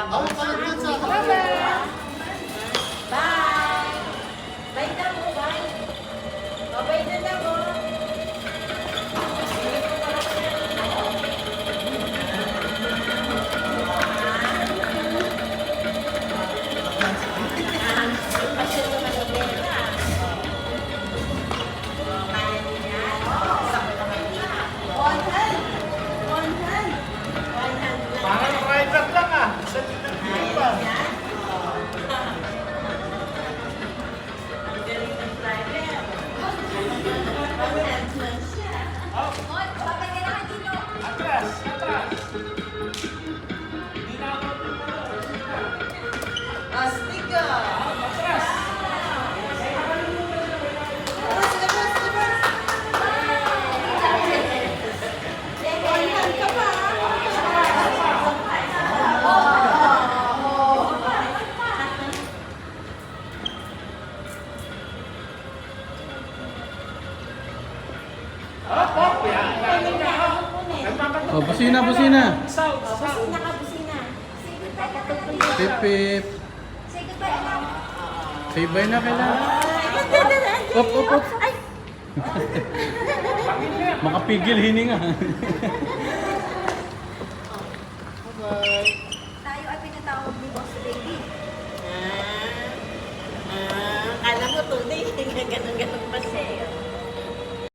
Ako pala dyan sa akin. Bye! Bye na mo, bye! Bye na lang mo! Parang private lang ah. Sa pinagpili pa. Atras, atras. Hindi na ako Astika! atras. Hop, hop. Yan. Oh, busina, busina. South, south. Pip, pip. Say bye na kailangan. Op, op, op. Makapigil hininga.